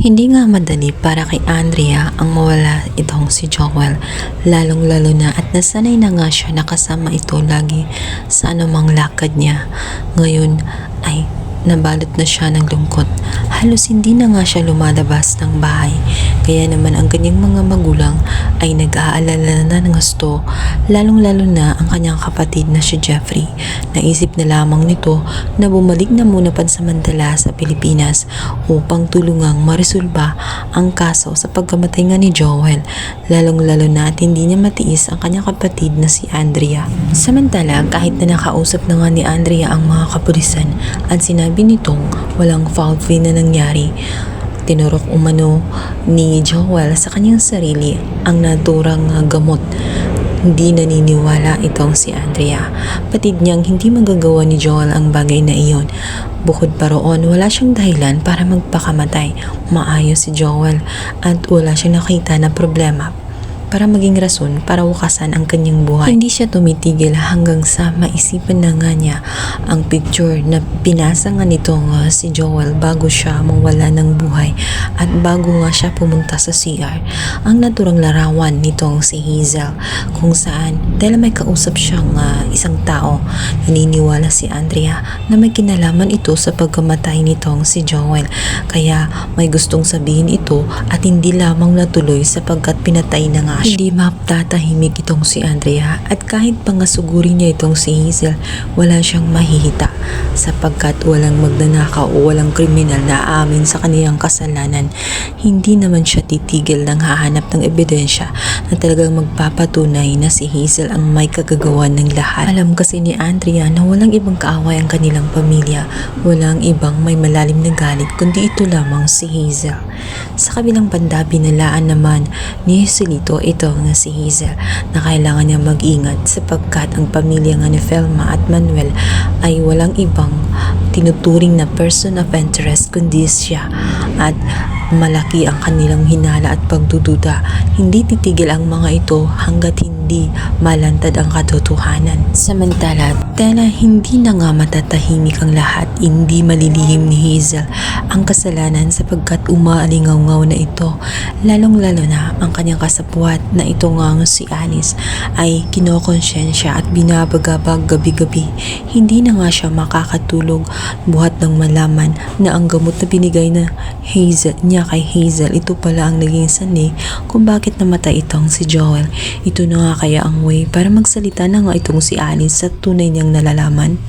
Hindi nga madali para kay Andrea ang mawala itong si Joel, lalong-lalo na at nasanay na nga siya nakasama ito lagi sa anumang lakad niya. Ngayon ay nabalot na siya ng lungkot. Halos hindi na nga siya lumalabas ng bahay. Kaya naman ang kanyang mga magulang ay nag-aalala na ng gusto, lalong-lalo na ang kanyang kapatid na si Jeffrey. Naisip na lamang nito na bumalik na muna pansamantala sa Pilipinas upang tulungang maresolba ang kaso sa pagkamatay nga ni Joel, lalong-lalo na at hindi niya matiis ang kanyang kapatid na si Andrea. Samantala, kahit na nakausap na nga ni Andrea ang mga kapulisan at sinabi nitong walang foul play na nangyari, tinurok umano ni Joel sa kanyang sarili ang naturang gamot. Hindi naniniwala itong si Andrea. Patid niyang hindi magagawa ni Joel ang bagay na iyon. Bukod pa roon, wala siyang dahilan para magpakamatay. Maayos si Joel at wala siyang nakita na problema para maging rason para wakasan ang kanyang buhay. Hindi siya tumitigil hanggang sa maisipan na nga niya ang picture na pinasa nga nitong si Joel bago siya mawala ng buhay at bago nga siya pumunta sa CR. Ang naturang larawan nitong si Hazel kung saan dahil may kausap siyang isang tao, naniniwala si Andrea na may kinalaman ito sa pagkamatay nitong si Joel. Kaya may gustong sabihin ito at hindi lamang natuloy sapagkat pinatay na nga siya. Hindi maptatahimik itong si Andrea at kahit pangasuguri niya itong si Hazel, wala siyang mahihita sapagkat walang magnanakaw o walang kriminal na aamin sa kaniyang kasalanan. Hindi naman siya titigil ng hahanap ng ebidensya na talagang magpapatunay na si Hazel ang may kagagawan ng lahat. Alam kasi ni Andrea na walang ibang kaaway ang kanilang pamilya, walang ibang may malalim na galit kundi ito lamang si Hazel. Sa kabilang banda, binalaan naman ni Joselito ito nga si Hazel na kailangan niya mag-ingat sapagkat ang pamilya nga ni Felma at Manuel ay walang ibang tinuturing na person of interest kundi siya at malaki ang kanilang hinala at pagdududa. Hindi titigil ang mga ito hanggat hindi malantad ang katotohanan. Samantala, tela hindi na nga matatahimik ang lahat. Hindi malilihim ni Hazel ang kasalanan sapagkat umaalingaw-ngaw na ito. Lalong-lalo na ang kanyang kasapwat na ito nga si Alice ay kinokonsensya at binabagabag gabi-gabi. Hindi na nga siya makakatulog buhat ng malaman na ang gamot na binigay na Hazel niya kay Hazel, ito pala ang naging sanhi kung bakit namatay itong si Joel. Ito na nga kaya ang way para magsalita na nga itong si Alice sa tunay niyang nalalaman.